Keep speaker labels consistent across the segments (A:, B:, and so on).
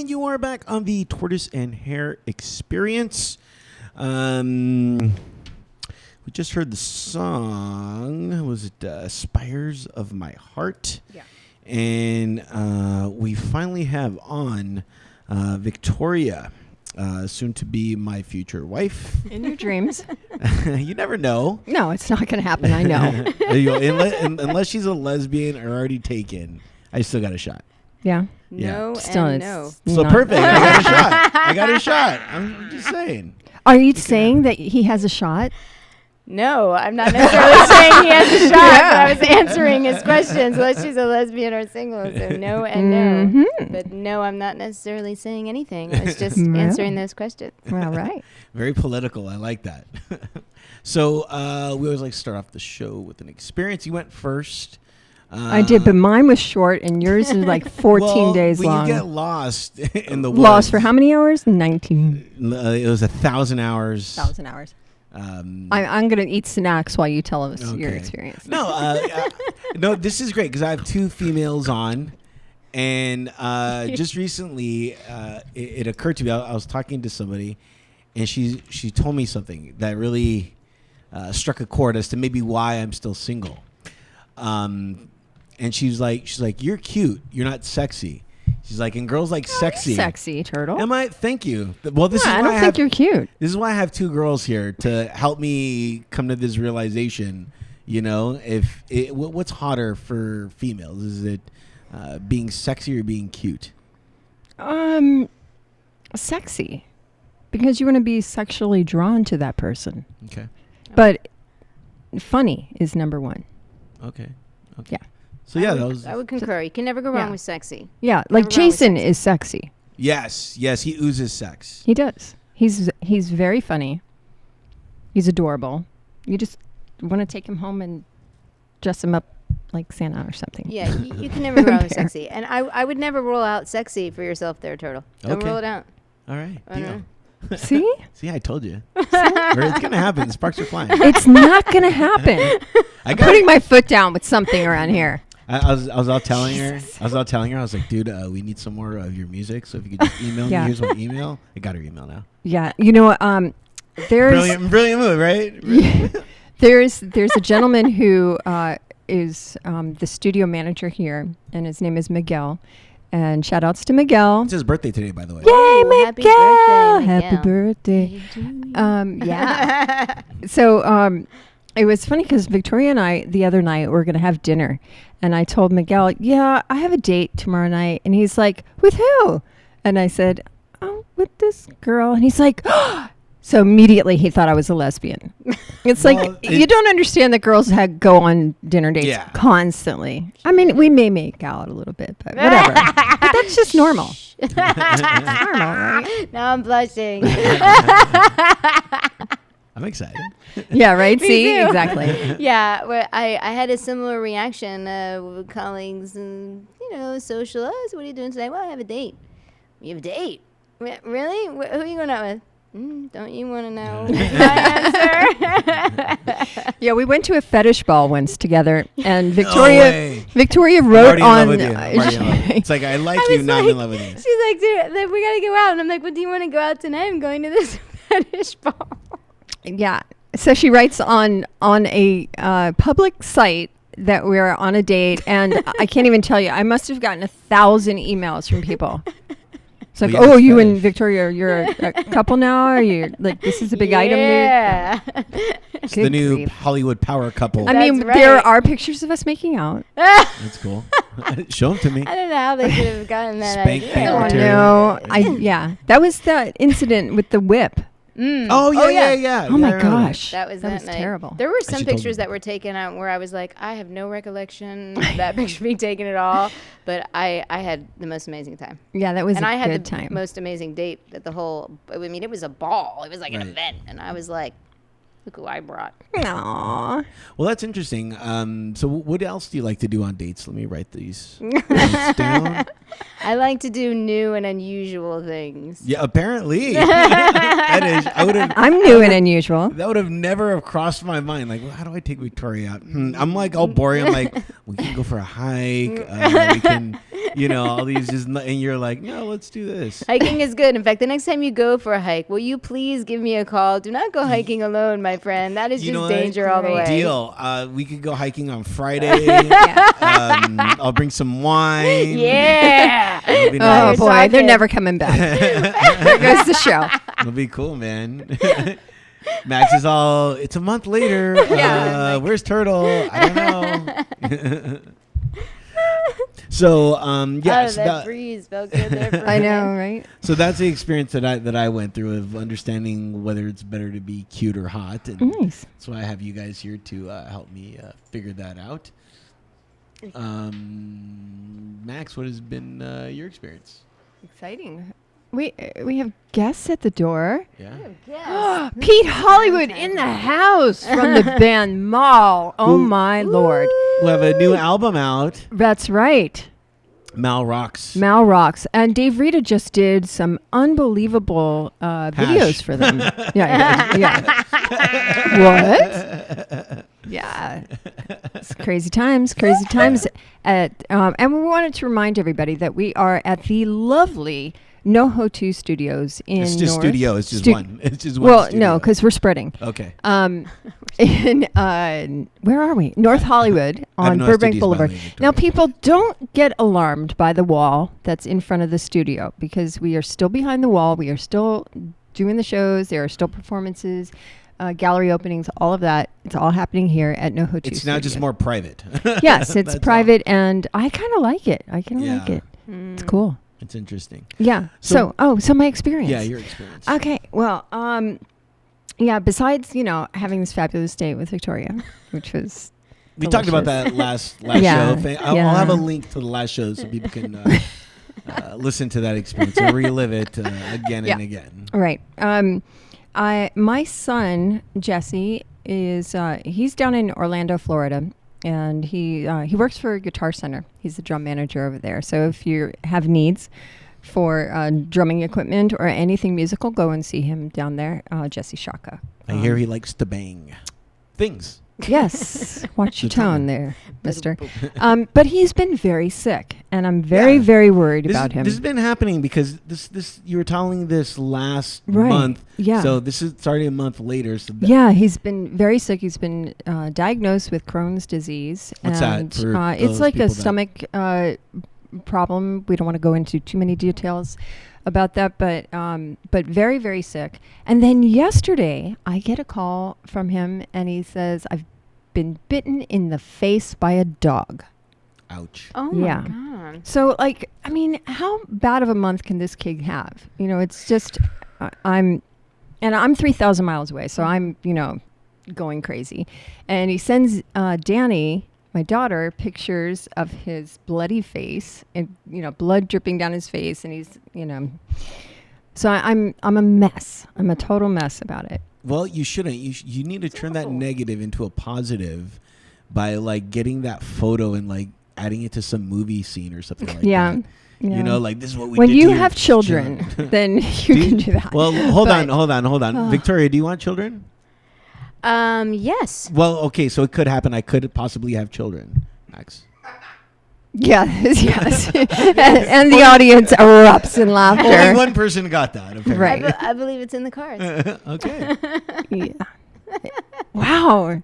A: And you are back on the Tortoise and Hare Experience. We just heard the song. Was it Spires of My Heart?
B: Yeah.
A: And we finally have on Victoria, soon to be my future wife.
B: In your dreams.
A: You never know.
B: No, it's not going to happen. I know.
A: Unless she's a lesbian or already taken, I still got a shot.
B: Yeah.
C: No,
B: Still
C: and
B: it's
C: no.
A: So perfect. I got a shot. I got a shot. I'm just saying.
B: Are you saying that he has a shot?
C: No, I'm not necessarily saying he has a shot. But I was answering his questions, unless she's a lesbian or single. So no and no. But no, I'm not necessarily saying anything. I was just answering those questions.
B: All right.
A: Very political. I like that. So we always like to start off the show with an experience. You went first.
B: I did, but mine was short, and yours is like 14 days
A: when
B: long.
A: You get lost in the woods.
B: Lost for how many hours? 19.
A: It was 1,000 hours.
B: 1,000 hours. I'm going to eat snacks while you tell us your experience.
A: No, no, this is great because I have two females on. And just recently, it occurred to me, I was talking to somebody, and she told me something that really struck a chord as to maybe why I'm still single. And she's like, you're cute. You're not sexy. She's like, and girls like sexy.
B: You're sexy, Turtle.
A: Am I? Thank you. Well, this is why
B: I don't think you're cute.
A: This is why I have two girls here to help me come to this realization. You know, what's hotter for females? Is it being sexy or being cute?
B: Sexy, because you want to be sexually drawn to that person.
A: Okay.
B: But funny is number one.
A: Okay.
B: Yeah.
A: So yeah,
C: I would concur. You can never go wrong with sexy.
B: Yeah, like Jason is sexy.
A: Yes, he oozes sex.
B: He does. He's very funny. He's adorable. You just want to take him home and dress him up like Santa or something.
C: Yeah, you can never go wrong with sexy. And I would never rule out sexy for yourself there, Turtle. Don't rule it out.
A: All right. Deal.
B: See?
A: See, I told you. It's going to happen. The sparks are flying.
B: It's not going to happen. I'm putting my foot down with something around here.
A: I was out telling her. I was like, dude, we need some more of your music. So if you could just email me, here's my email. I got her email now.
B: Yeah, you know, there's
A: brilliant move, right?
B: Yeah, there's a gentleman who is the studio manager here, and his name is Miguel. And shout outs to Miguel.
A: It's his birthday today, by the way.
B: Yay, Miguel!
C: Happy
B: birthday. Yeah. So it was funny because Victoria and I, the other night, were going to have dinner. And I told Miguel, yeah, I have a date tomorrow night. And he's like, with who? And I said, oh, with this girl. And he's like, oh. So immediately he thought I was a lesbian. It's you don't understand that girls go on dinner dates constantly. I mean, we may make out a little bit, but whatever. But that's just normal. It's normal, right?
C: Now I'm blushing.
A: I'm excited.
B: Yeah, right?
C: Me
B: See?
C: too.
B: Exactly.
C: Yeah, well, I had a similar reaction with colleagues and, social. Oh, so what are you doing today? Well, I have a date. You have a date? Really? Who are you going out with? Don't you want to know my answer?
B: Yeah, we went to a fetish ball once together, and Victoria wrote on.
A: It's like, I like you, not in love with you.
C: She's like, dude, we got to go out. And I'm like, well, do you want to go out tonight? I'm going to this fetish ball.
B: Yeah. So she writes on a public site that we're on a date, and I can't even tell you. I must have gotten 1,000 emails from people. It's like, you and Victoria, you're a couple now? Are you like, this is a big item?
C: Yeah.
A: It's the new Hollywood power couple.
B: I mean, there are pictures of us making out.
A: That's cool. Show them to me.
C: I don't know how they could have gotten that idea.
B: No, that was the incident with the whip.
A: Oh yeah.
B: Oh my gosh,
C: that was
B: terrible.
C: There were some pictures that were taken out where I was like, I have no recollection of that picture being taken at all, but I had the most amazing time.
B: Yeah, that was
C: and
B: a
C: I had
B: good
C: the
B: time.
C: most amazing date at the whole. I mean, it was a ball. It was like an event, and I was like, look who I brought.
B: Aww.
A: Well, that's interesting. So what else do you like to do on dates? Let me write these down.
C: I like to do new and unusual things.
A: Yeah, apparently. That is.
B: I'm new and unusual.
A: That would have never have crossed my mind. Like, well, how do I take Victoria out? I'm like all boring. I'm like, we can go for a hike. We can all these and you're like, no, let's do this.
C: Hiking is good. In fact, the next time you go for a hike, will you please give me a call? Do not go hiking alone, my friend. That is just danger all the way.
A: Deal. We could go hiking on Friday. I'll bring some wine.
C: Yeah.
A: It'll be
B: Oh
A: nice.
B: boy, they're never coming back. There goes the show.
A: It'll be cool, man. Max is all, it's a month later. Where's Turtle? I don't know. So,
C: that breeze felt good there for
B: I
C: me.
B: know, right?
A: So that's the experience that I went through of understanding whether it's better to be cute or hot. And
B: Nice.
A: so I have you guys here to help me figure that out. Max, what has been your experience?
B: Exciting. We have guests at the door.
A: Yeah.
B: Pete Hollywood in the house from the band Mall. Oh my Lord.
A: We have a new album out.
B: That's right.
A: Mal Rocks.
B: Mal Rocks. And Dave Rita just did some unbelievable videos for them. Yeah. What? Yeah. It's crazy times. And we wanted to remind everybody that we are at the lovely NoHo 2 Studios in
A: It's just
B: North.
A: studio. It's just one. It's just one.
B: Well,
A: studio.
B: no, because we're spreading.
A: Okay.
B: In where are we? North Hollywood on
A: No
B: Burbank
A: Studios, by the
B: Boulevard.
A: way, Victoria.
B: Now, people, don't get alarmed by the wall that's in front of the studio because we are still behind the wall. We are still doing the shows. There are still performances, gallery openings, all of that. It's all happening here at NoHo 2
A: It's now just
B: Studios.
A: more private.
B: Yes, it's
A: That's
B: private, and I kind of like it. Like it. It's cool.
A: It's interesting.
B: Yeah.
A: So-
B: So my experience.
A: Yeah, your experience.
B: Okay. Well, besides, having this fabulous date with Victoria, which was
A: We talked about
B: delicious.
A: that last
B: Yeah,
A: show.
B: yeah.
A: I'll have a link to the last show so people can listen to that experience and relive it again and again.
B: Right. My son Jesse is he's down in Orlando, Florida, and he works for Guitar Center. He's the drum manager over there. So if you have needs for drumming equipment or anything musical, go and see him down there, Jesse Shaka.
A: I hear he likes to bang things.
B: Yes, watch your
A: The drummer.
B: tone there, mister. But he's been very sick, and I'm very worried about him.
A: This has been happening because this you were telling this last
B: Right.
A: month.
B: Yeah.
A: So this is starting a month later. So
B: Yeah, he's been very sick. He's been diagnosed with Crohn's disease.
A: What's that
B: and,
A: for
B: it's
A: those
B: like a
A: people that-
B: stomach problem. We don't want to go into too many details about that, but very, very sick. And then yesterday, I get a call from him, and he says, "I've been bitten in the face by a dog."
A: Ouch.
C: Oh my
B: Yeah.
C: God.
B: So, how bad of a month can this kid have? It's just, I'm 3,000 miles away, so I'm, going crazy. And he sends Danny, my daughter, pictures of his bloody face and, blood dripping down his face. And he's, so I'm a mess. I'm a total mess about it.
A: Well, you shouldn't. You need to turn that negative into a positive by getting that photo and adding it to some movie scene or something like that.
B: Yeah.
A: This is what we
B: When
A: did
B: you
A: to your
B: have children, then you can do that.
A: Well, hold
B: But-
A: on. Victoria, do you want children?
C: Yes.
A: Well, okay, so it could happen. I could possibly have children, Max.
B: Yeah, yes. and the audience erupts in
A: Only
B: laughter.
A: one person got that, apparently.
B: Right.
C: I believe it's in the cards.
A: Okay.
B: Yeah. Wow.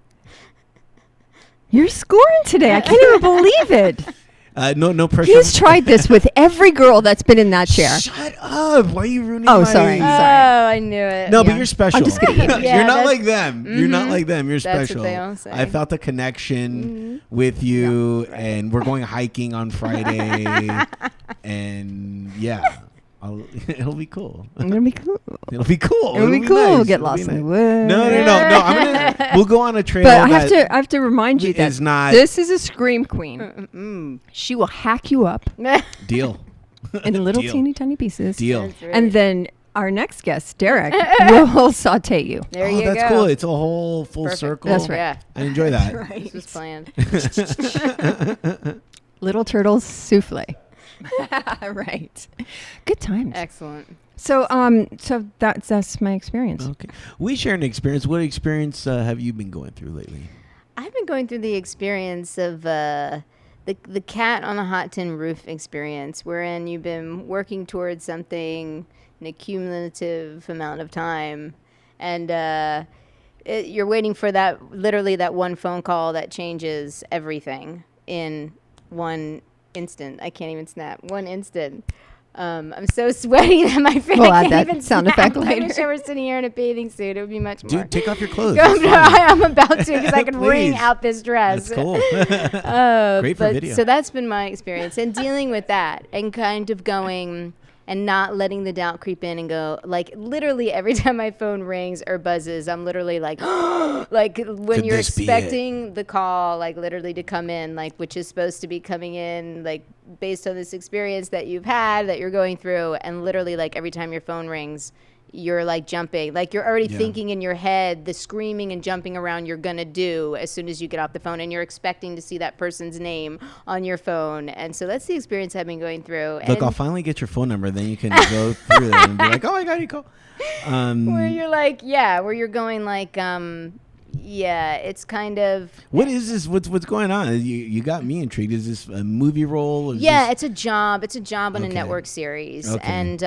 B: You're scoring today. I can't even believe it.
A: No pressure.
B: He's tried this with every girl that's been in that chair.
A: Shut up! Why are you ruining?
B: Oh,
A: my...
B: sorry.
C: Oh, I knew it.
A: No, but
B: Yeah.
A: you're special.
B: I'm just kidding.
C: Yeah,
A: You're not
C: that's-
A: like them. You're not like them. You're
C: That's
A: special.
C: what they all say.
A: I felt a connection with you, and we're going hiking on Friday, and it'll be cool.
B: It'll be cool.
A: It'll be cool.
B: It'll be cool.
A: nice.
B: Get
A: It'll
B: lost
A: be
B: in the
A: nice.
B: woods.
A: No. We'll go on a trail.
B: But I
A: that
B: have to remind you that
A: is not
B: this is a scream queen. She will hack you up
A: deal.
B: in little
A: Deal.
B: teeny tiny pieces.
A: Deal.
C: That's right.
B: And then our next guest, Derek, will saute you.
C: There
A: Oh,
C: you
A: that's
C: go.
A: cool. It's a whole full
C: Perfect.
A: circle.
B: That's right.
C: Yeah.
A: I enjoy that.
C: This was planned.
B: Little Turtles souffle. Right. Good times.
C: Excellent.
B: So that's my experience.
A: Okay. We share an experience. What experience have you been going through lately?
C: I've been going through the experience of the the cat on a hot tin roof experience, wherein you've been working towards something in a cumulative amount of time, and you're waiting for literally that one phone call that changes everything in one instant. I can't even snap. One instant. I'm so sweaty that my face can't even
B: sound
C: snap.
B: effect
C: I
B: later.
C: wish I were sitting here in a bathing suit. It would be much more.
A: Dude, take off your clothes.
C: I'm about to because I could wring
A: Please.
C: out this dress.
A: That's cool. Great for
C: But
A: video.
C: so that's been my experience, and dealing with that and kind of going and not letting the doubt creep in and go, like, literally every time my phone rings or buzzes, I'm literally like, like when
A: Could
C: you're
A: this be
C: expecting the call, like literally to come in, like, which is supposed to be coming in, like, based on this experience that you've had, that you're going through, and literally, like, every time your phone rings, you're like jumping, like you're already thinking in your head the screaming and jumping around you're gonna do as soon as you get off the phone, and you're expecting to see that person's name on your phone. And so that's the experience I've been going through.
A: Look, I'll finally get your phone number, then you can go through it and be like, oh my God, you call.
C: Where you're like, where you're going like, it's kind of.
A: What is this? What's going on? You got me intrigued. Is this a movie role?
C: It's a job. It's a job on a network series, and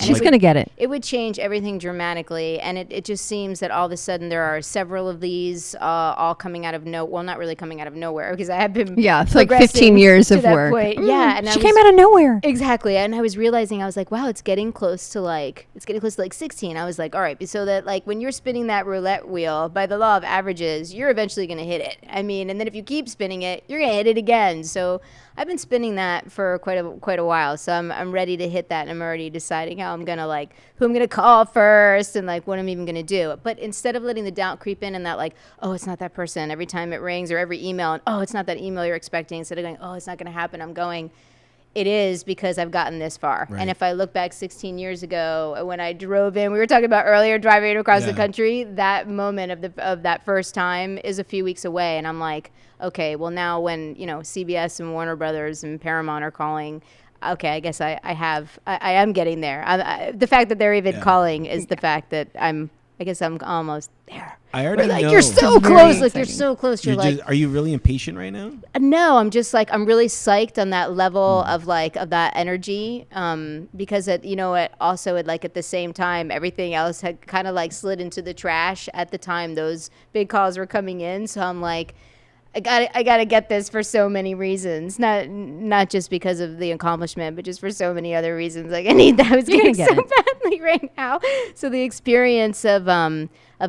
B: she's gonna get it.
C: It would change everything dramatically, and it just seems that all of a sudden there are several of these all coming out of not really coming out of nowhere, because I have been
B: it's like 15 years of work.
C: And
B: she came out of nowhere.
C: Exactly, and I was realizing, I was like, wow, it's getting close to like 16. I was like, all right, so that like when you're spinning that roulette wheel, by the law of averages, you're eventually going to hit it. I mean, and then if you keep spinning it, you're going to hit it again. So I've been spinning that for quite a while. So I'm ready to hit that, and I'm already deciding how I'm going to like who I'm going to call first and like what I'm even going to do. But instead of letting the doubt creep in and that like, oh, it's not that person every time it rings, or every email, and oh, it's not that email you're expecting, instead of going, oh, it's not going to happen, I'm going, it is, because I've gotten this far.
A: Right.
C: And if I look back 16 years ago when I drove in, we were talking about earlier, driving across the country, that moment of that first time is a few weeks away. And I'm like, okay, well now when, CBS and Warner Brothers and Paramount are calling, okay, I guess I am getting there. The fact that they're even calling is the fact that I'm almost there.
A: I already know.
C: You're so close. Like, you're so close. You're like,
A: are you really impatient right now?
C: no, I'm just like, I'm really psyched on that level of that energy. Because at the same time, everything else had kind of like slid into the trash at the time those big calls were coming in. So I'm like, I gotta get this for so many reasons, not just because of the accomplishment, but just for so many other reasons. Like, I need that. I was getting so badly right now. So the experience of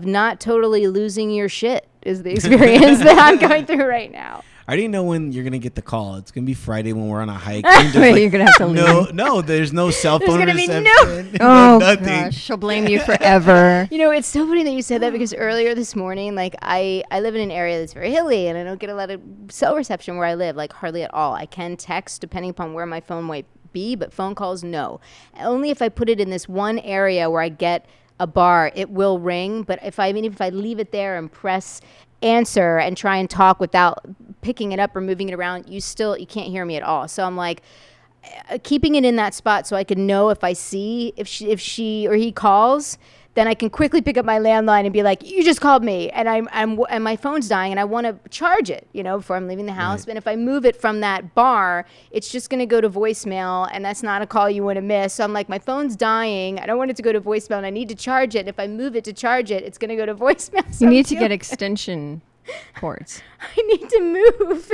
C: not totally losing your shit is the experience that I'm going through right now.
A: I already know when you're gonna get the call. It's gonna be Friday when we're on a hike.
B: You're gonna have to leave.
A: No, there's no cell phone
C: There's gonna
A: reception.
C: be
A: Nothing.
B: Gosh, she'll blame you forever.
C: It's so funny that you said that, because earlier this morning, like I live in an area that's very hilly, and I don't get a lot of cell reception where I live, like hardly at all. I can text depending upon where my phone might be, but phone calls, no. Only if I put it in this one area where I get a bar, it will ring. But if I leave it there and press answer and try and talk without picking it up or moving it around, you can't hear me at all. So I'm like keeping it in that spot so I can know if she or he calls, then I can quickly pick up my landline and be like, you just called me, and and my phone's dying, and I want to charge it, before I'm leaving the house. Right. And if I move it from that bar, it's just going to go to voicemail, and that's not a call you want to miss. So I'm like, my phone's dying, I don't want it to go to voicemail, and I need to charge it. And if I move it to charge it, it's going to go to voicemail. So
B: you need to get extension cords.
C: I need to move.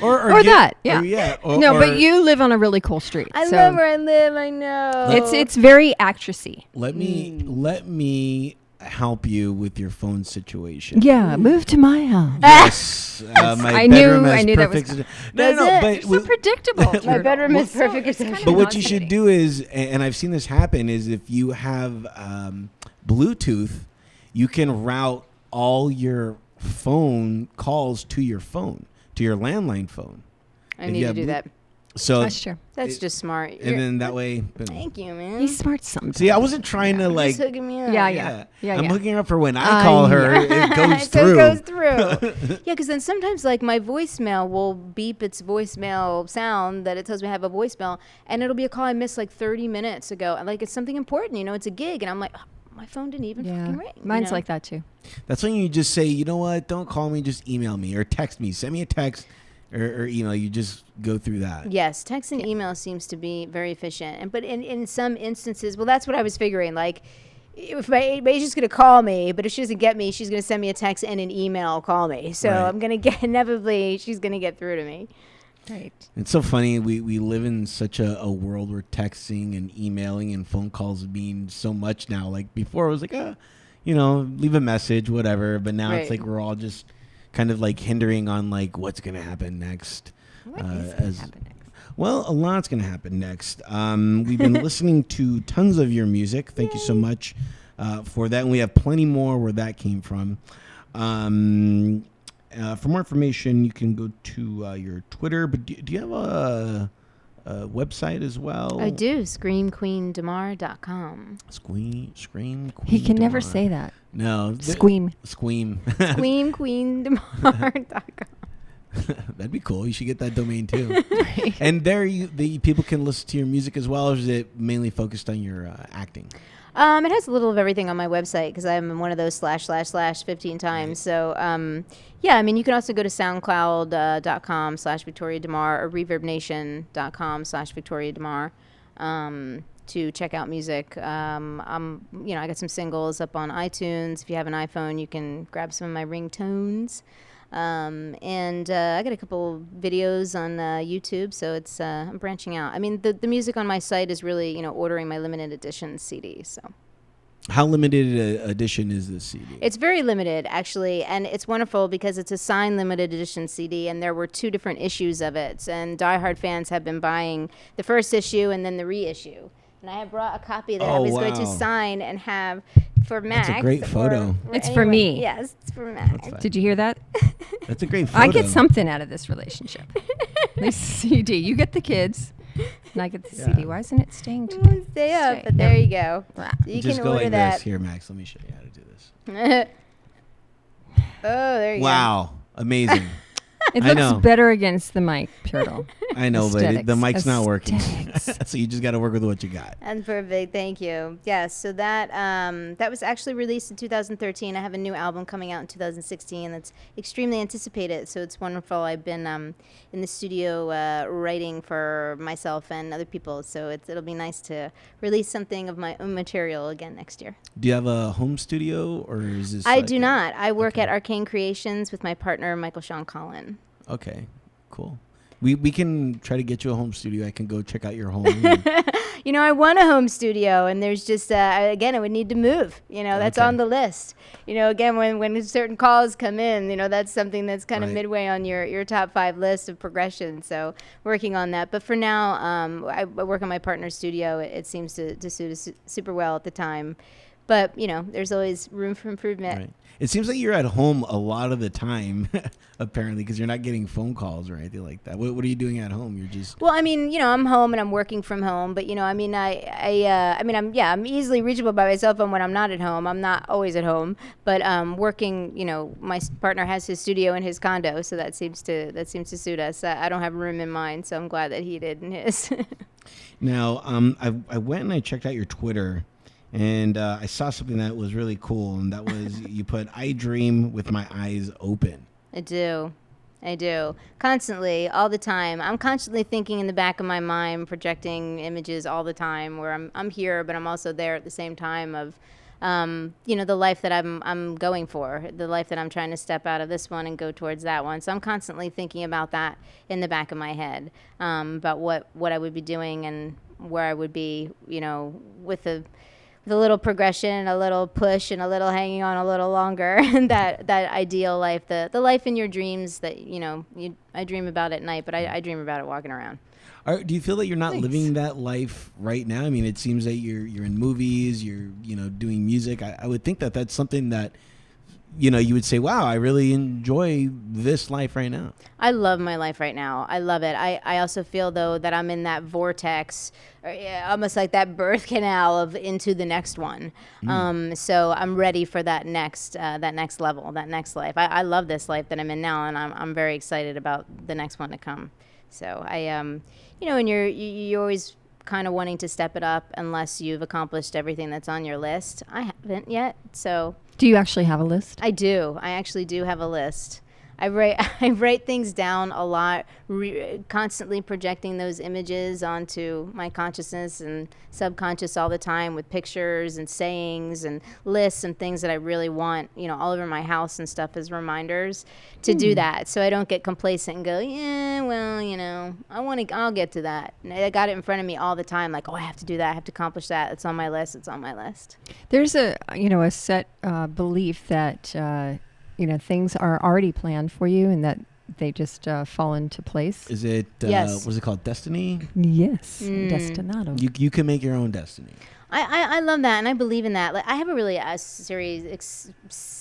A: Or
B: that.
A: But
B: you live on a really cool street.
C: I love where I live. I know.
B: It's very actressy.
A: Let me help you with your phone situation.
B: Yeah, move to my house.
A: Yes, I knew that was.
C: But
B: so predictable.
C: My bedroom is perfect.
A: But what you should do is, and I've seen this happen, is if you have Bluetooth, you can route all your phone calls to your phone, to your landline phone.
C: I need to do that.
A: So
B: that's true.
C: That's just smart.
A: And then that way.
C: Thank you, man.
B: He's smart sometimes.
A: See, I wasn't trying to like.
C: Just hooking me up.
B: Yeah.
A: I'm hooking her up for when I call her. It goes through.
C: It goes through. Yeah, because then sometimes like my voicemail will beep its voicemail sound that it tells me I have a voicemail, and it'll be a call I missed like 30 minutes ago. And like it's something important, it's a gig, and I'm like, my phone didn't even fucking ring.
B: Mine's like that too.
A: That's when you just say, you know what? Don't call me. Just email me or text me. Send me a text. or email? You just go through that.
C: Yes, text and email seems to be very efficient. But in some instances, well, that's what I was figuring. Like, if my agent's going to call me, but if she doesn't get me, she's going to send me a text and an email, call me. So
A: Right.
C: I'm going to get, inevitably, she's going to get through to me.
B: Right.
A: It's so funny. We live in such a world where texting and emailing and phone calls mean so much now. Like before, it was like, leave a message, whatever. But now it's
C: Right.
A: like we're all just kind of like hindering on like what's going to happen next.
B: What is going to happen next?
A: Well, a lot's going to happen next. We've been listening to tons of your music. Thank you so much for that. And we have plenty more where that came from. For more information, you can go to your Twitter. But do you have a website as well?
C: I do, screamqueendemar.com.
A: Scream Queen.
B: He can never
A: Demar.
B: say that.
A: No.
B: Squeam.
A: Squeam.
C: Screamqueendemar.com.
A: That'd be cool. You should get that domain too. And there, the people can listen to your music as well, or is it mainly focused on your acting?
C: It has a little of everything on my website because I'm one of those / 15 times. So, yeah, I mean, you can also go to soundcloud.com/Victoria Demar or reverbnation.com/Victoria Demar to check out music. I got some singles up on iTunes. If you have an iPhone, you can grab some of my ringtones. And I got a couple videos on YouTube, so it's I'm branching out. I mean, the music on my site is really, ordering my limited edition CD. So,
A: How limited edition is this CD?
C: it's very limited, actually, and it's wonderful because it's a signed limited edition CD, and there were 2 different issues of it, and diehard fans have been buying the first issue and then the reissue. And I have brought a copy that I was going to
A: wow.
C: sign and have for Max.
A: That's a great photo.
B: It's for me.
C: Yes, it's for Max.
A: That's
B: Did you hear that?
A: That's a great photo.
B: I get something out of this relationship. This CD. You get the kids, and I get the CD. Why isn't it staying?
C: It won't stay up, but there you go.
B: Wow.
C: So you
A: Just
C: can
A: go
C: order
A: like
C: that.
A: this. Here, Max, let me show you how to do this.
C: Oh, there you go.
A: Wow. Amazing.
B: It
A: I know.
B: looks better against the mic, Turtle.
A: I know, but the
B: Aesthetics.
A: mic's not working.
B: Aesthetics.
A: So you just got to work with what you got.
C: That's perfect. Thank you. Yes. So that was actually released in 2013. I have a new album coming out in 2016 that's extremely anticipated. So it's wonderful. I've been in the studio writing for myself and other people. So it'll be nice to release something of my own material again next year.
A: Do you have a home studio, or is this?
C: I
A: like
C: do
A: a-
C: not. I work
A: Okay.
C: at Arcane Creations with my partner, Michael Sean Collin.
A: Okay, cool. We can try to get you a home studio. I can go check out your home. and-
C: I want a home studio, and there's just, again, I would need to move. That's
A: Okay.
C: on the list. Again, when certain calls come in, that's something that's kind of
A: Right.
C: midway on your top 5 list of progression. So working on that. But for now, I work in my partner's studio. It seems to suit us super well at the time. But, there's always room for improvement.
A: Right. It seems like you're at home a lot of the time, apparently, because you're not getting phone calls or anything like that. What are you doing at home? You're just
C: Well, I mean, I'm home and I'm working from home, but I'm easily reachable by my cell phone when I'm not at home. I'm not always at home, but working. My partner has his studio in his condo, so that seems to suit us. I don't have room in mine, so I'm glad that he did in his.
A: now. I went and I checked out your Twitter, and I saw something that was really cool, and that was you put "I dream with my eyes open."
C: I do. Constantly, all the time. I'm constantly thinking in the back of my mind, projecting images all the time where I'm here, but I'm also there at the same time of, the life that I'm going for, the life that I'm trying to step out of this one and go towards that one. So I'm constantly thinking about that in the back of my head, about what I would be doing and where I would be, with the little progression, a little push, and a little hanging on a little longer. that ideal life, the life in your dreams that I dream about at night, but I dream about it walking around.
A: Do you feel that you're not
B: Thanks.
A: living that life right now? I mean, it seems that you're in movies, you're doing music. I would think that that's something that you would say, wow, I really enjoy this life right now.
C: I love my life right now. I love it. I also feel, though, that I'm in that vortex, almost like that birth canal of into the next one. So I'm ready for that next level, that next life. I love this life that I'm in now, and I'm very excited about the next one to come. So and you're always kind of wanting to step it up unless you've accomplished everything that's on your list. I haven't yet, so.
B: Do you actually have a list?
C: I do. I actually do have a list. I write things down a lot, constantly projecting those images onto my consciousness and subconscious all the time with pictures and sayings and lists and things that I really want, all over my house and stuff as reminders to do that. So I don't get complacent and go, yeah, well, I'll get to that. And I got it in front of me all the time, like, oh, I have to do that. I have to accomplish that. It's on my list. It's on my list.
B: There's a set belief that, things are already planned for you and that they just fall into place.
A: Is it,
C: Yes.
A: what is it called? Destiny?
B: Yes. Destinado.
A: You can make your own destiny.
C: I love that, and I believe in that. Like, I have a really serious,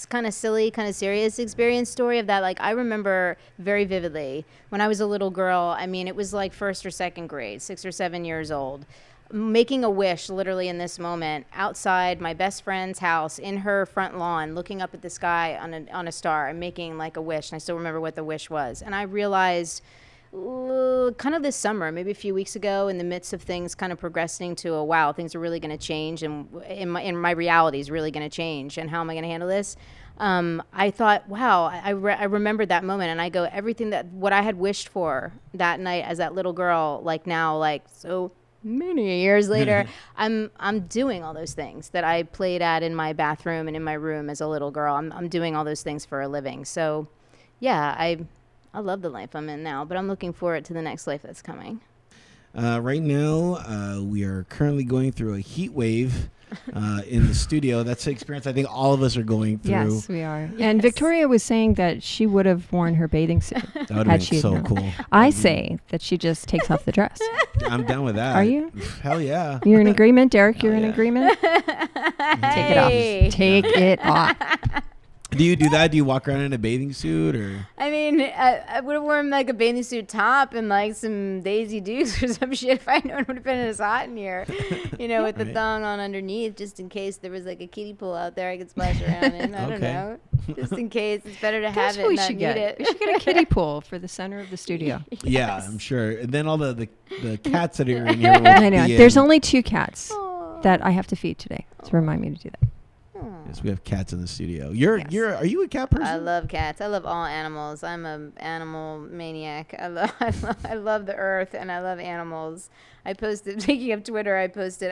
C: kind of silly, kind of serious experience story of that. Like, I remember very vividly when I was a little girl. I mean, it was like first or second grade, 6 or 7 years old, making a wish literally in this moment outside my best friend's house in her front lawn, looking up at the sky on a star and making like a wish. And I still remember what the wish was. And I realized kind of this summer, maybe a few weeks ago, in the midst of things kind of progressing to wow, things are really going to change, and in my reality is really going to change, and how am I going to handle this? I thought, wow, I remembered that moment, and I go, everything what I had wished for that night as that little girl, like now, like so many years later, I'm doing all those things that I played at in my bathroom and in my room as a little girl. I'm doing all those things for a living. So, yeah, I love the life I'm in now, but I'm looking forward to the next life that's coming.
A: Right now, we are currently going through a heat wave in the studio. That's the experience I think all of us are going through.
B: Yes, we are. Yes. And Victoria was saying that she would have worn her bathing suit.
A: That would have been so cool.
B: I say that she just takes off the dress.
A: I'm down with that.
B: Are you?
A: Hell yeah.
B: You're in agreement, Derek? You're in agreement?
C: Take
B: it off. Take it off.
A: Do you do that? Do you walk around in a bathing suit, or?
C: I mean, I would have worn like a bathing suit top and like some Daisy Dukes or some shit if I known it would have been as hot in here, with the thong on underneath, just in case there was like a kiddie pool out there I could splash around in. I don't know, just in case. It's better to have it.
B: We
C: not
B: should
C: need
B: get
C: it.
B: We should get a kiddie pool for the center of the studio.
C: Yes.
A: Yeah, I'm sure. And then all the cats that are in here. Will
B: I know.
A: be
B: There's
A: in.
B: only 2 cats that I have to feed today to remind me to do that.
A: Yes, we have cats in the studio. Are you a cat person?
C: I love cats. I love all animals. I'm an animal maniac. I love the earth, and I love animals. I posted, speaking of Twitter, I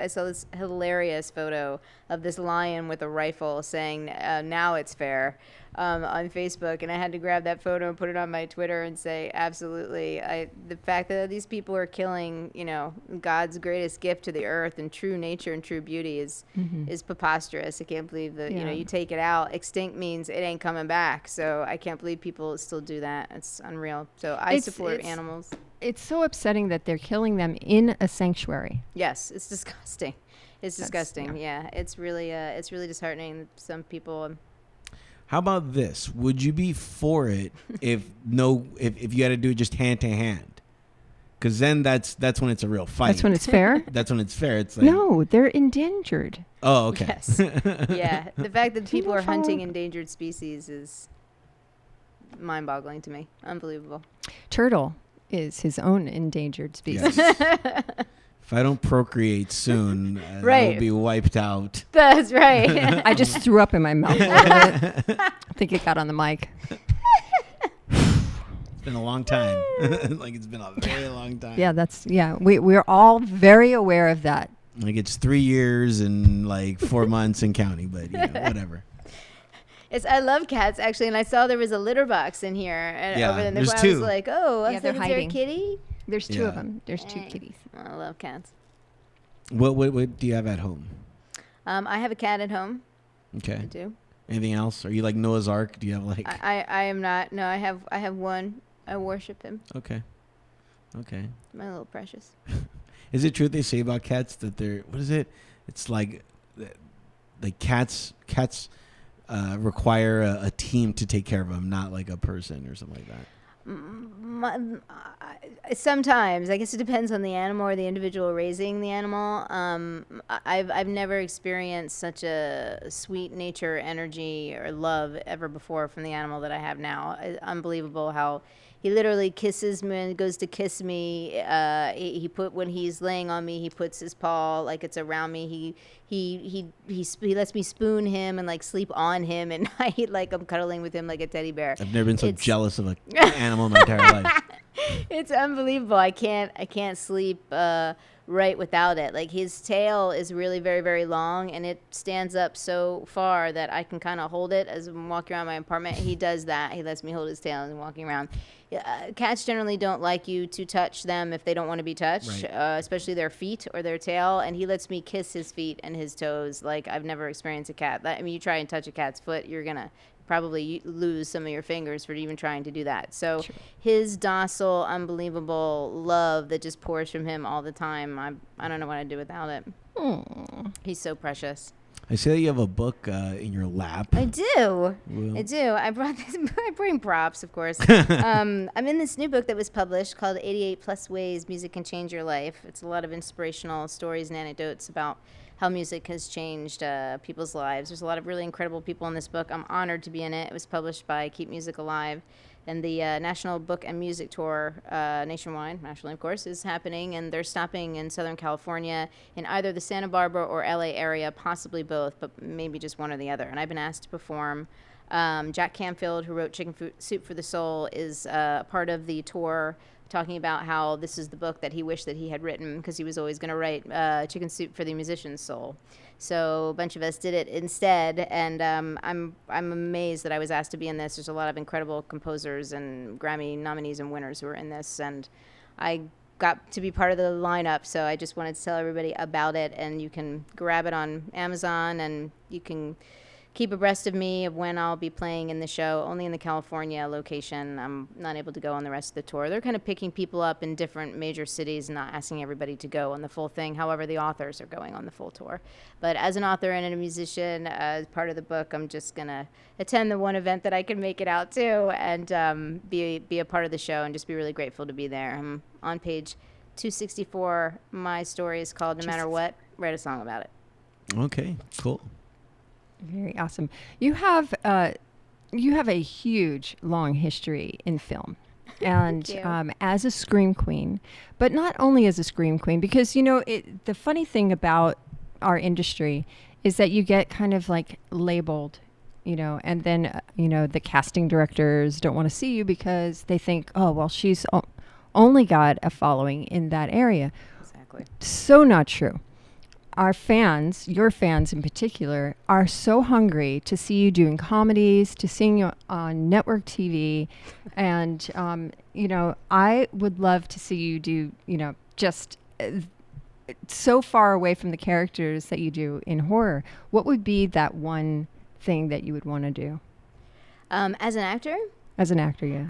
C: saw this hilarious photo of this lion with a rifle saying, now it's fair, on Facebook. And I had to grab that photo and put it on my Twitter and say, absolutely. The fact that these people are killing, God's greatest gift to the earth and true nature and true beauty is preposterous. I can't believe that, you take it out. Extinct means it ain't coming back. So I can't believe people still do that. It's unreal. So I support animals.
B: It's so upsetting that they're killing them in a sanctuary.
C: Yes, it's disgusting. It's disgusting. Yeah, it's really disheartening. Some people.
A: How about this? Would you be for it if you had to do it just hand to hand? Because then that's when it's a real fight.
B: That's when it's fair.
A: That's when it's fair. It's like,
B: no, they're endangered.
A: Oh, okay.
C: Yes. Yeah, the fact that people are hunting endangered species is mind-boggling to me. Unbelievable.
B: Turtle is his own endangered species.
A: Yes. If I don't procreate soon,
C: right.
A: I'll be wiped out.
C: That's right.
B: I just threw up in my mouth. I think it got on the mic.
A: It's been a long time. Like it's been a very long time.
B: Yeah, we're all very aware of that.
A: Like it's 3 years and like 4 months and counting, but whatever.
C: I love cats actually, and I saw there was a litter box in here. And over there,
A: there's
C: I
A: 2.
C: was like, oh,
B: they're
C: is there a
B: hiding.
C: kitty?
B: There's 2 of them. There's 2 kitties.
C: I love cats.
A: What do you have at home?
C: I have a cat at home.
A: Okay.
C: I do.
A: Anything else? Are you like Noah's Ark? Do you have like?
C: I am not. No, I have one. I worship him.
A: Okay.
C: My little precious.
A: Is it true they say about cats that they're, what is it? It's like cats require a team to take care of them, not like a person or something like that.
C: Sometimes, I guess it depends on the animal or the individual raising the animal. I've never experienced such a sweet nature, energy, or love ever before from the animal that I have now. Unbelievable how he literally kisses me and goes to kiss me. When he's laying on me, he puts his paw like it's around me. He lets me spoon him and like sleep on him, and I'm cuddling with him like a teddy bear.
A: I've never been so jealous of an animal in my entire life.
C: It's unbelievable. I can't sleep right without it. Like, his tail is really very, very long, and it stands up so far that I can kind of hold it as I'm walking around my apartment. He does that. He lets me hold his tail as I'm walking around. Cats generally don't like you to touch them if they don't want to be touched, right. Especially their feet or their tail. And he lets me kiss his feet and his toes. Like, I've never experienced a cat. You try and touch a cat's foot, you're going to probably lose some of your fingers for even trying to do that. So True. His docile, unbelievable love that just pours from him all the time, I don't know what I'd do without it. Aww. He's so precious.
A: I see that you have a book in your lap.
C: I do. Well. I do. I brought this. I bring props, of course. I'm in this new book that was published called 88 Plus Ways Music Can Change Your Life. It's a lot of inspirational stories and anecdotes about how music has changed people's lives. There's a lot of really incredible people in this book. I'm honored to be in it. It was published by Keep Music Alive. And the National Book and Music Tour, nationwide, nationally, of course, is happening. And they're stopping in Southern California in either the Santa Barbara or LA area, possibly both, but maybe just one or the other. And I've been asked to perform. Jack Canfield, who wrote Chicken Soup for the Soul, is part of the tour, talking about how this is the book that he wished that he had written because he was always going to write Chicken Soup for the Musician's Soul. So a bunch of us did it instead, and I'm amazed that I was asked to be in this. There's a lot of incredible composers and Grammy nominees and winners who are in this, and I got to be part of the lineup, so I just wanted to tell everybody about it, and you can grab it on Amazon, and you can keep abreast of me of when I'll be playing in the show, only in the California location. I'm not able to go on the rest of the tour. They're kind of picking people up in different major cities and not asking everybody to go on the full thing. However, the authors are going on the full tour. But as an author and a musician, as part of the book, I'm just going to attend the one event that I can make it out to and be a part of the show and just be really grateful to be there. I'm on page 264. My story is called No Matter What, Write a Song About It.
A: Okay, cool.
B: Very awesome. You have a huge, long history in film, and as a scream queen, but not only as a scream queen, because the funny thing about our industry is that you get kind of like labeled, and then the casting directors don't want to see you because they think, oh well, she's only got a following in that area.
C: Exactly. So
B: not true. Our fans, your fans in particular, are so hungry to see you doing comedies, to seeing you on network TV. And, I would love to see you do, just so far away from the characters that you do in horror. What would be that one thing that you would want to do?
C: As an actor?
B: As an actor, yeah.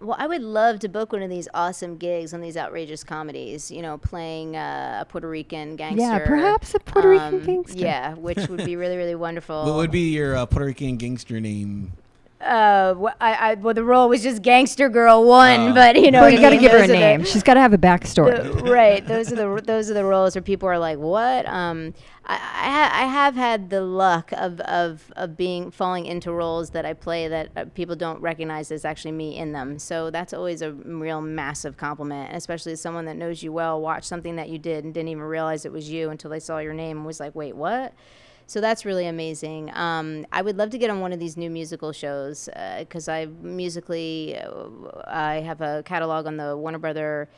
C: Well, I would love to book one of these awesome gigs on these outrageous comedies, playing a Puerto Rican gangster.
B: Yeah, perhaps a Puerto Rican gangster.
C: Yeah, which would be really, really wonderful.
A: What would be your Puerto Rican gangster name?
C: The role was just Gangster Girl 1, but
B: well, you got to give her a name. She's got to have a backstory.
C: Right. Those are the roles where people are like, what? I have had the luck of falling into roles that I play that people don't recognize as actually me in them. So that's always a real massive compliment, especially as someone that knows you well, watched something that you did and didn't even realize it was you until they saw your name and was like, wait, what? So that's really amazing. I would love to get on one of these new musical shows because I have a catalog on the Warner Brother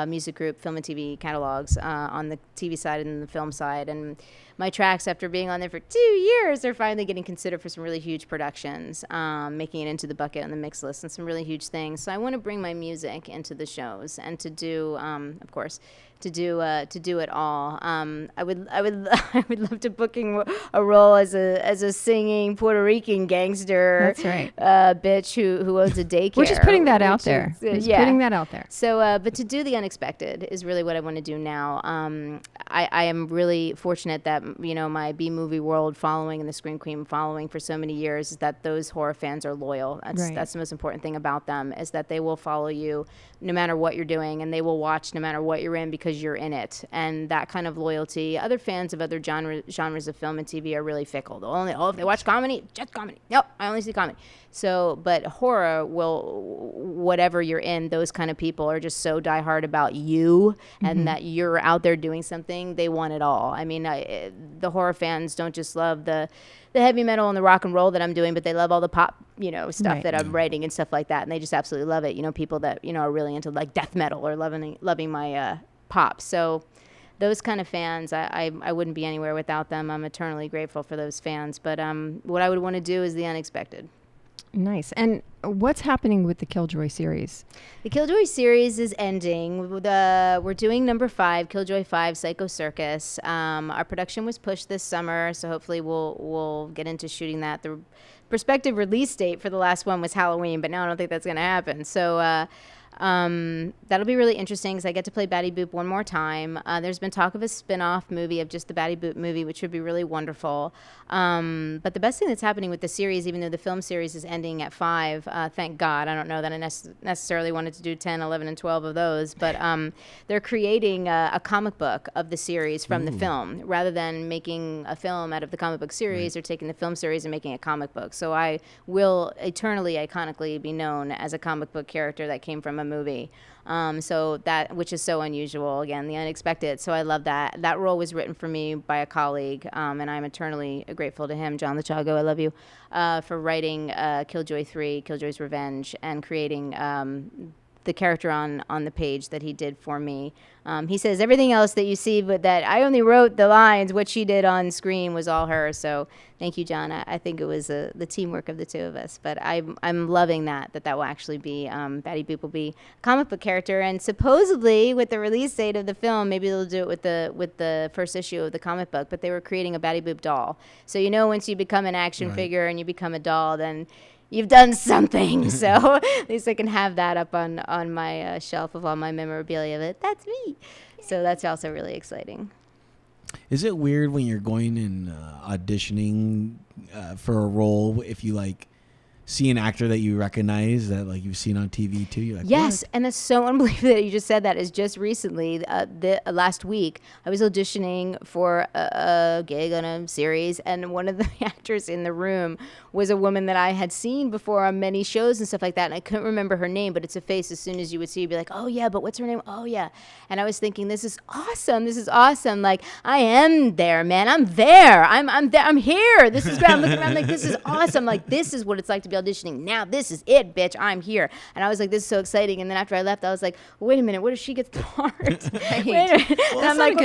C: Music Group Film and TV catalogs on the TV side and the film side. And my tracks, after being on there for 2 years, are finally getting considered for some really huge productions, making it into the bucket on the mix list and some really huge things. So I want to bring my music into the shows and to do, of course, to do it all. I would love to booking a role as a singing Puerto Rican gangster.
B: That's right.
C: Bitch who owns a daycare.
B: We're just putting that out there. Putting that out there.
C: So, but to do the unexpected is really what I want to do now. I am really fortunate that my B movie world following and the Scream Queen following for so many years is that those horror fans are loyal. That's the most important thing about them is that they will follow you no matter what you're doing, and they will watch no matter what you're in because because you're in it, and that kind of loyalty. Other fans of other genres of film and TV are really fickle. They'll only, if they watch comedy, just comedy. Nope, I only see comedy. So, but horror will, whatever you're in, those kind of people are just so diehard about you and that you're out there doing something. They want it all. I mean, the horror fans don't just love the heavy metal and the rock and roll that I'm doing, but they love all the pop, stuff that I'm writing and stuff like that. And they just absolutely love it. People that, are really into like death metal or loving my pop. So those kind of fans, I wouldn't be anywhere without them. I'm eternally grateful for those fans. But what I would want to do is the unexpected.
B: Nice. And what's happening with the Killjoy series?
C: The Killjoy series is ending. We're doing number 5, Killjoy 5, Psycho Circus. Our production was pushed this summer, so hopefully we'll get into shooting that. The prospective release date for the last one was Halloween, but now I don't think that's going to happen. So that'll be really interesting because I get to play Batty Boop one more time. There's been talk of a spin-off movie of just the Batty Boop movie, which would be really wonderful. But the best thing that's happening with the series, even though the film series is ending at 5, thank God. I don't know that I necessarily wanted to do 10, 11, and 12 of those, but they're creating a comic book of the series from the film. Rather than making a film out of the comic book series, they're taking the film series and making a comic book. So I will eternally, iconically be known as a comic book character that came from a movie. So that, which is so unusual, again, the unexpected. So I love that. That role was written for me by a colleague, and I'm eternally grateful to him, John Lachago, I love you, for writing Killjoy 3, Killjoy's Revenge, and creating the character on the page that he did for me. He says everything else that you see, but that I only wrote the lines. What she did on screen was all her. So thank you, John. I think it was the teamwork of the two of us. But I'm loving that will actually be Batty Boop will be a comic book character, and supposedly with the release date of the film, maybe they'll do it with the first issue of the comic book. But they were creating a Batty Boop doll. So once you become an action figure and you become a doll, then you've done something. So at least I can have that up on my shelf of all my memorabilia. But that's me. So that's also really exciting.
A: Is it weird when you're going and auditioning for a role if you see an actor that you recognize that you've seen on TV too? You're like,
C: yes,
A: what?
C: and that's so unbelievable that you just said that. Is just recently, last week, I was auditioning for a gig on a series, and one of the actors in the room was a woman that I had seen before on many shows and stuff like that, and I couldn't remember her name, but it's a face as soon as you would see, you'd be like, oh yeah, but what's her name? Oh yeah. And I was thinking, this is awesome. Like, I am there, man. I'm there. I'm there. I'm here. This is where I'm looking around like, this is awesome. Like, this is what it's like to be auditioning. Now this is it, bitch. I'm here. And I was like, this is so exciting. And then after I left, I was like, wait a minute, what if she gets the part? Wait a minute.
B: Well,
C: and I'm like,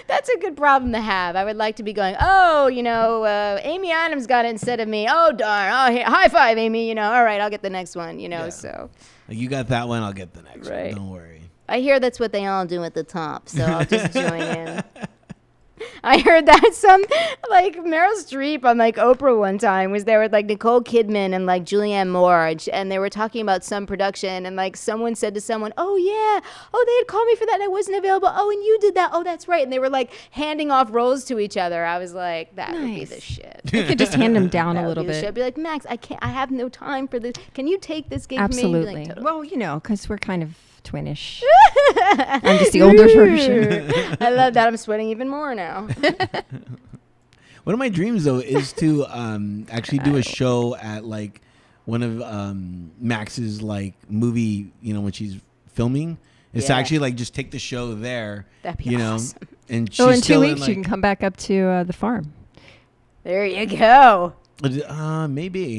C: that's a good problem to have. I would like to be going, Amy Adams got it instead of me. Oh darn. Oh, high five, Amy. All right, I'll get the next one. So
A: you got that one, I'll get the next
C: right.
A: one. Don't worry.
C: I hear that's what they all do at the top, so I'll just join in. I heard that some Meryl Streep on Oprah one time was there with Nicole Kidman and Julianne Moore, and they were talking about some production, and someone said to someone, oh yeah, oh they had called me for that and I wasn't available, oh and you did that, oh that's right, and they were handing off roles to each other. I was like, that would be the shit.
B: You could just hand them down a little bit.
C: I'd be like, Max, I have no time for this. Can you take this gig from me?
B: Absolutely.
C: Totally.
B: Well, because we're kind of twinish. I'm just the older version.
C: I love that. I'm sweating even more now.
A: One of my dreams though is to actually do a show at one of Max's movie, when she's filming. Is to actually just take the show there.
C: That'd be awesome.
A: And
B: so in 2 weeks you can come back up to the farm.
C: There you go.
A: Maybe.
B: Maybe.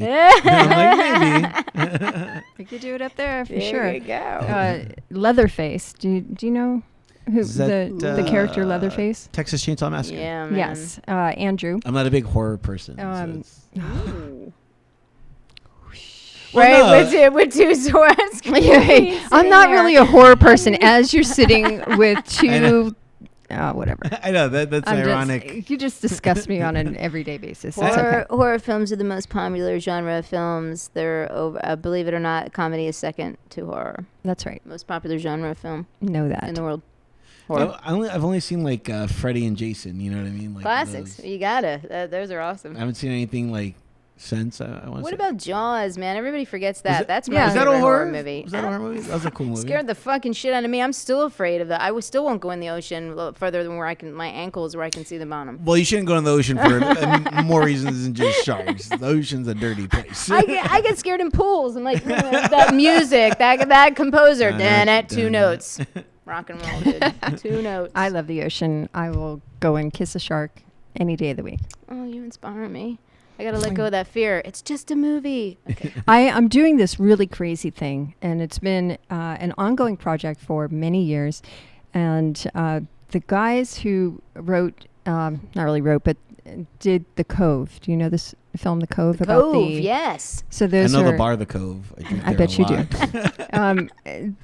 B: We could do it up there for sure.
C: There you go.
B: Leatherface. Do you know who
A: that,
B: the character Leatherface?
A: Texas Chainsaw Massacre.
C: Yeah, man.
B: Yes. Andrew.
A: I'm not a big horror person.
C: With two swords.
B: I'm not really a horror person. As you're sitting with two. Whatever.
A: I know that's ironic.
B: You just disgust me on an everyday basis.
C: Horror films are the most popular genre of films. They're believe it or not, comedy is second to horror.
B: That's right.
C: Most popular genre of film.
B: Know that
C: in the world.
A: I've only seen Freddy and Jason. You know what I mean?
C: Classics. You gotta. Those are awesome.
A: I haven't seen anything sense. I want to.
C: What about Jaws, man? Everybody forgets that. That's my
A: Is that a
C: favorite
A: horror
C: movie.
A: Was that a horror movie? That was a cool movie.
C: Scared the fucking shit out of me. I'm still afraid of that. I still won't go in the ocean further than where I can. My ankles where I can see the bottom.
A: Well, you shouldn't go in the ocean for more reasons than just sharks. The ocean's a dirty place.
C: I get scared in pools. I'm like that music, that composer. Two notes. Rock and roll, dude. 2 notes.
B: I love the ocean. I will go and kiss a shark any day of the week.
C: Oh, you inspire me. I gotta let go of that fear. It's just a movie. Okay.
B: I'm doing this really crazy thing, and it's been an ongoing project for many years. And the guys who wrote, not really wrote, but did The Cove. Do you know this film, The Cove?
C: The
B: about
C: Cove,
B: the,
C: yes.
B: So those
A: I know
B: are,
A: the bar, The Cove.
B: I bet you do.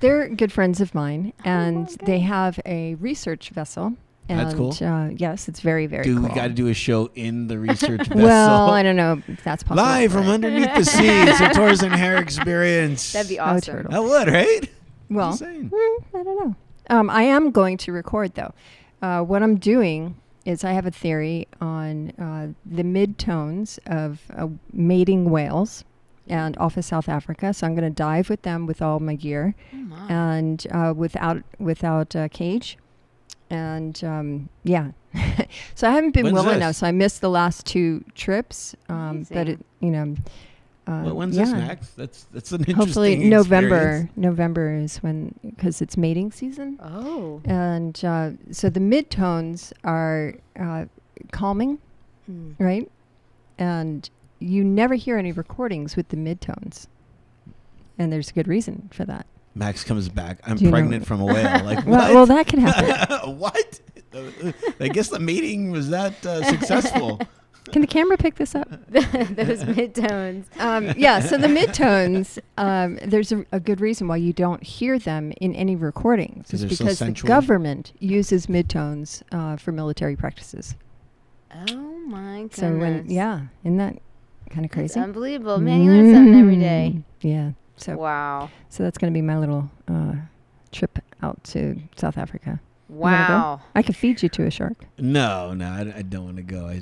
B: They're good friends of mine, and they have a research vessel. And,
A: That's cool.
B: Yes, it's very, very
A: Dude,
B: cool.
A: we got to do a show in the research vessel.
B: Well, I don't know if that's possible.
A: Live from underneath the sea. It's a Tortoise and Hare Experience.
C: That'd be awesome.
B: turtle.
A: That would, right?
B: Well,
A: Just saying.
B: I don't know. I am going to record, though. What I'm doing is I have a theory on the mid-tones of mating whales and off of South Africa. So I'm going to dive with them with all my gear and without a cage. And yeah, so I haven't been
A: When's
B: well
A: this?
B: enough. So I missed the last 2 trips. But it,
A: When's this, Max? That's an interesting
B: hopefully
A: experience.
B: November is when, because it's mating season.
C: Oh.
B: And so the midtones are calming, right? And you never hear any recordings with the midtones, and there's a good reason for that.
A: Max comes back. I'm
B: Do you know-
A: pregnant from a whale. Like,
B: Well, that can happen.
A: what? I guess the meeting was that successful.
B: Can the camera pick this up?
C: Those midtones.
B: Yeah, so the midtones, there's a good reason why you don't hear them in any recordings.
A: 'Cause
B: It's
A: they're so
B: because the
A: sensual?
B: government uses midtones for military practices.
C: Oh my goodness.
B: So isn't that kind of
C: That's
B: crazy?
C: unbelievable. Man, you learn something every day.
B: Yeah. So
C: Wow.
B: so that's going to be my little trip out to South Africa. You wanna go?
C: Wow.
B: I could feed you to a shark.
A: No, I don't want to go.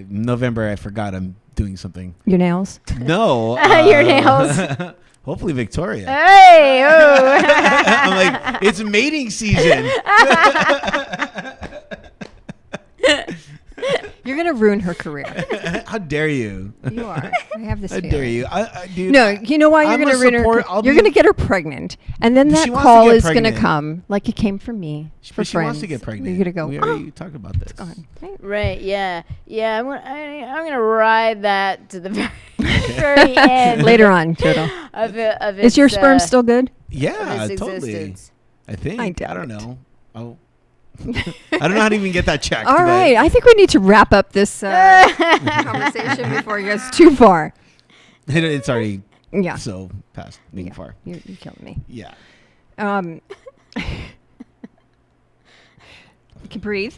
A: November, I forgot I'm doing something.
B: Your nails?
A: No.
C: Your nails.
A: Hopefully Victoria.
C: Hey! Oh.
A: I'm like, it's mating season.
B: You're going to ruin her career.
A: How dare you?
B: You are. I have this
A: How
B: feeling.
A: dare you? Dude,
B: No, you know why you're
A: I'm
B: going to
A: a
B: ruin her
A: support-
B: career?
A: I'll
B: You're
A: be-
B: going to get her pregnant. And then that
A: She wants to
B: call
A: get
B: is going to
A: pregnant.
B: come like it came from me for
A: She
B: friends.
A: wants to get pregnant.
B: You're going to go,
A: We
B: oh,
A: already talked about this.
B: it's gone. Right?
C: Right, yeah. Yeah, I'm going to ride that to the very end.
B: Later on, Turtle.
C: Of
B: Is your
C: its,
B: sperm still good?
A: Yeah,
C: of its
A: totally.
C: existence.
A: I think.
B: I doubt
A: don't
B: it.
A: know. Oh. I don't know how to even get that checked.
B: All
A: but-
B: right. I think we need to wrap up this conversation before it gets too far.
A: It's already
B: Yeah.
A: so past being
B: Yeah.
A: far.
B: You're killing me.
A: Yeah.
B: You can breathe.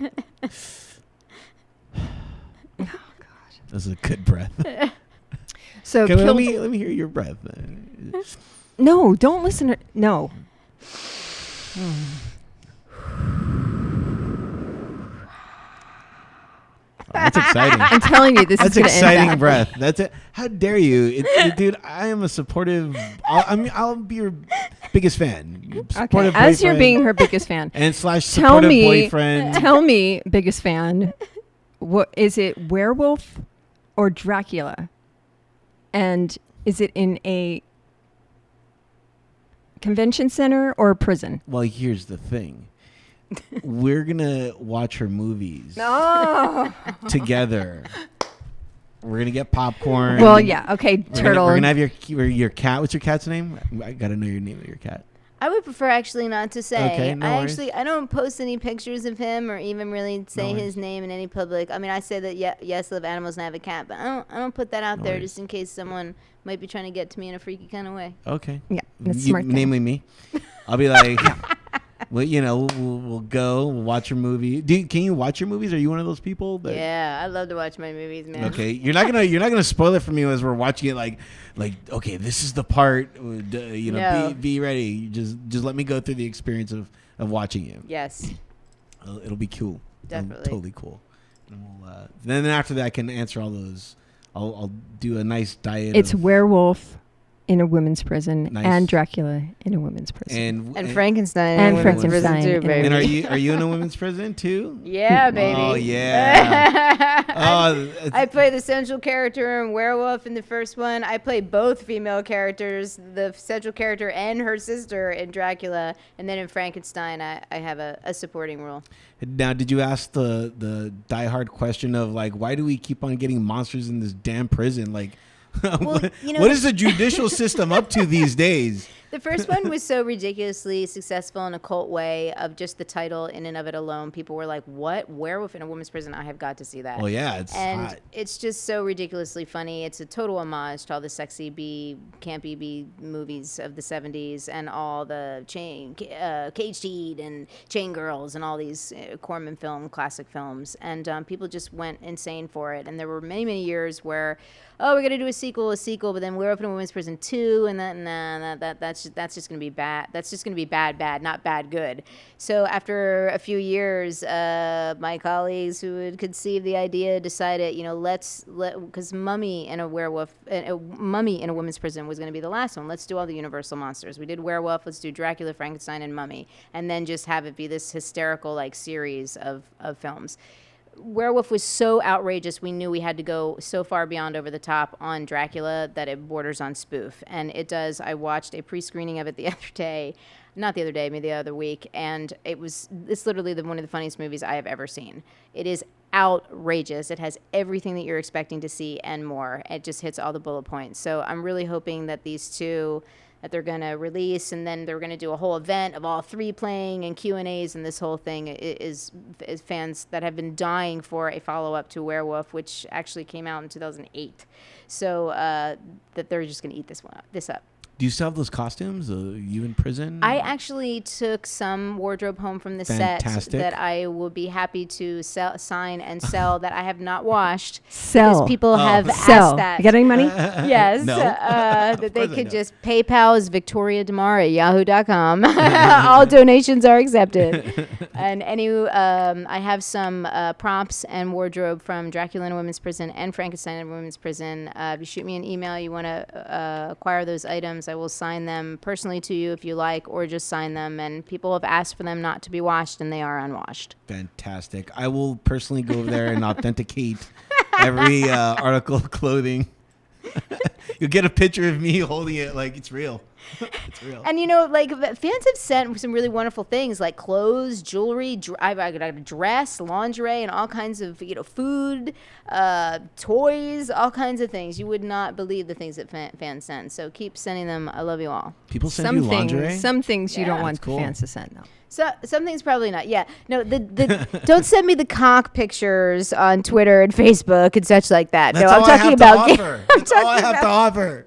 A: That's a good breath.
B: So
A: Okay,
B: kill-
A: let me hear your breath.
B: No, don't listen to no.
A: That's exciting.
B: I'm telling you, this
A: That's
B: is going to end
A: exciting
B: bad.
A: breath. That's it. How dare you, dude? I am a supportive. I'll be your biggest fan.
B: Okay,
A: Supportive
B: as you're
A: boyfriend
B: being her biggest fan,
A: and slash
B: tell
A: supportive
B: me,
A: boyfriend.
B: tell me, biggest fan, what is it, werewolf or Dracula? And is it in a convention center or a prison?
A: Well, here's the thing. We're gonna watch her movies
B: Oh.
A: together. We're gonna get popcorn.
B: Well, yeah. Okay, Turtle.
A: We're gonna have your cat. What's your cat's name? I gotta know your name of your cat.
C: I would prefer actually not to say.
A: Okay, no worries.
C: I don't post any pictures of him or even really say
A: worries.
C: his name in any public. I mean, I say that yes, I love animals and I have a cat, but I don't put that out
A: No
C: there
A: worries.
C: just in case someone might be trying to get to me in a freaky kind of way.
A: Okay.
B: Yeah, that's a smart thing.
A: Namely me. I'll be like, well, we'll go. We'll watch your movie. Can you watch your movies? Are you one of those people? That,
C: Yeah, I love to watch my movies, man.
A: Okay, you're not gonna spoil it for me as we're watching it. Like, okay, this is the part.
C: No.
A: Be ready. You just let me go through the experience of watching it.
C: Yes.
A: It'll be cool.
C: Definitely.
A: Totally cool. And then after that, I can answer all I'll do a nice diet.
B: It's werewolf in a women's prison
A: Nice.
B: and Dracula in a women's prison.
C: And Frankenstein.
B: And
C: in a women's
B: Frankenstein
C: prison too,
B: in a
C: baby.
A: And are you in a women's prison too?
C: Yeah, baby.
A: Oh yeah.
C: I play the central character in Werewolf in the first one. I play both female characters, the central character and her sister in Dracula. And then in Frankenstein, I have a supporting role.
A: Now, did you ask the diehard question of like, why do we keep on getting monsters in this damn prison? Like,
C: Well, you know,
A: what is the judicial system up to these days?
C: The first one was so ridiculously successful in a cult way of just the title in and of it alone. People were like, what? Werewolf in a woman's prison? I have got to see that.
A: Well, yeah, it's
C: And
A: hot.
C: it's just so ridiculously funny. It's a total homage to all the sexy campy B movies of the 70s and all the Cage Teed and Chain Girls and all these Corman classic films. And people just went insane for it. And there were many, many years where, oh, we're going to do a sequel, but then Werewolf in a Women's Prison 2, and that's just going to be bad. That's just going to be bad, not bad, good. So after a few years, my colleagues who had conceived the idea decided, because Mummy in a Women's Prison was going to be the last one. Let's do all the Universal monsters. We did Werewolf, let's do Dracula, Frankenstein, and Mummy, and then just have it be this hysterical series of films. Werewolf was so outrageous, we knew we had to go so far beyond over the top on Dracula that it borders on spoof. And it does. I watched a pre-screening of it the other week, and it's literally one of the funniest movies I have ever seen. It is outrageous. It has everything that you're expecting to see and more. It just hits all the bullet points. So I'm really hoping that these two that they're going to release, and then they're going to do a whole event of all three playing and Q&As, and this whole thing is fans that have been dying for a follow-up to Werewolf, which actually came out in 2008. So that they're just going to eat this up.
A: Do you still have those costumes? You in prison?
C: I actually took some wardrobe home from the set that I will be happy to sign and sell that I have not washed.
B: Sell.
C: People have
B: Sell.
C: asked that.
B: You got any money?
C: Yes.
A: No.
C: That they could just PayPal is victoriademar@yahoo.com. All donations are accepted. And I have some props and wardrobe from Dracula in a Women's Prison and Frankenstein in a Women's Prison. If you shoot me an email, you want to acquire those items, I will sign them personally to you if you like, or just sign them. And people have asked for them not to be washed, and they are unwashed.
A: Fantastic. I will personally go over there and authenticate every article of clothing. You'll get a picture of me holding it like it's real. It's real.
C: And fans have sent some really wonderful things like clothes, jewelry. I've got a dress, lingerie, and all kinds of food, toys, all kinds of things. You would not believe the things that fans send. So keep sending them. I love you all.
A: People send you lingerie?
B: Some things you don't
C: Yeah.
B: want
A: That's cool.
B: fans to send, though.
C: So some things probably not. Yeah. No, don't send me the cock pictures on Twitter and Facebook and such like that.
A: That's
C: no,
A: all
C: I'm talking about
A: That's all I have to offer.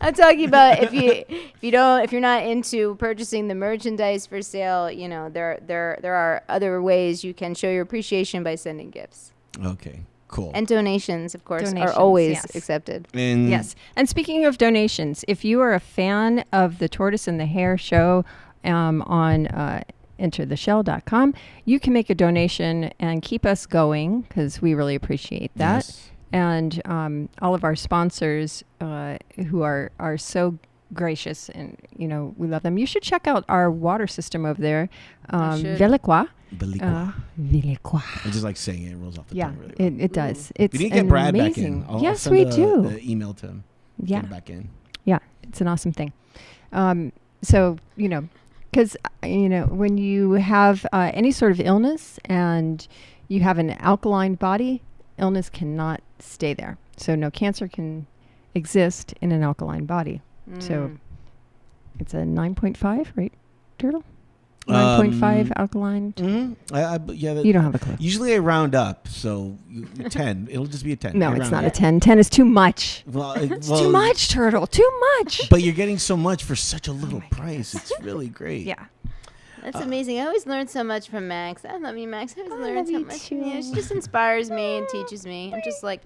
C: I'm talking about if you're not into purchasing the merchandise for sale, there are other ways you can show your appreciation by sending gifts.
A: Okay, cool.
C: And donations, of course,
B: Donations,
C: are always
B: yes.
C: accepted.
A: And
B: Yes. And speaking of donations, if you are a fan of the Tortoise and the Hare show on entertheshell.com, you can make a donation and keep us going, because we really appreciate that.
A: Yes.
B: And all of our sponsors who are so gracious, and we love them. You should check out our water system over there,
C: should.
B: Villequois.
A: Villequois. I just like saying it. It rolls off the
B: Yeah,
A: tongue really well.
B: it does. It's
A: We need to get Brad back
B: amazing.
A: in. I'll
B: Yes,
A: send
B: we do.
A: an email to him.
B: Yeah.
A: Get him back in.
B: Yeah, it's an awesome thing. So, because, when you have any sort of illness and you have an alkaline body, illness cannot stay there. So no cancer can exist in an alkaline body. So it's a 9.5, right, Turtle? 9.5 alkaline.
A: Yeah.
B: You don't have a clue.
A: Usually I round up, so 10. It'll just be a 10.
B: No,
A: I
B: it's
A: round
B: not
A: up.
B: a 10. 10 is too much.
A: Well,
B: It's too much, Turtle. Too much.
A: But you're getting so much for such a little price. It's really great.
B: Yeah.
C: That's amazing. I always learn so much from Max. I love you, Max. I always learn
B: love
C: so
B: you
C: much
B: too.
C: from you. She just inspires me and teaches me. I'm just like...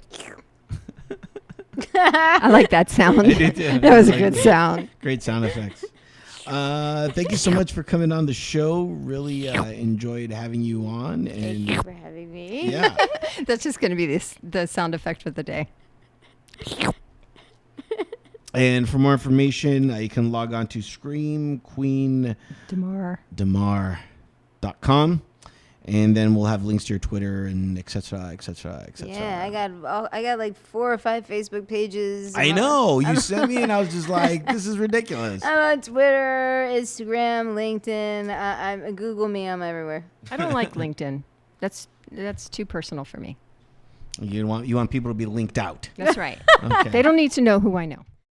B: I like that sound.
A: I did too.
B: That was a
A: Like,
B: good sound.
A: Great sound effects. Thank you so much for coming on the show. Really enjoyed having you on.
C: Thank
A: And
C: you for having me.
A: yeah,
B: That's just going to be the sound effect for the day.
A: And for more information, you can log on to screamqueendemar.com. And then we'll have links to your Twitter and et cetera, et cetera, et cetera.
C: Yeah, I got like 4 or 5 Facebook pages.
A: I know. You sent me and I was just like, this is ridiculous.
C: I'm on Twitter, Instagram, LinkedIn. Google me. I'm everywhere.
B: I don't like LinkedIn. That's too personal for me.
A: You want people to be linked out.
B: That's right.
A: Okay.
B: They don't need to know who I know.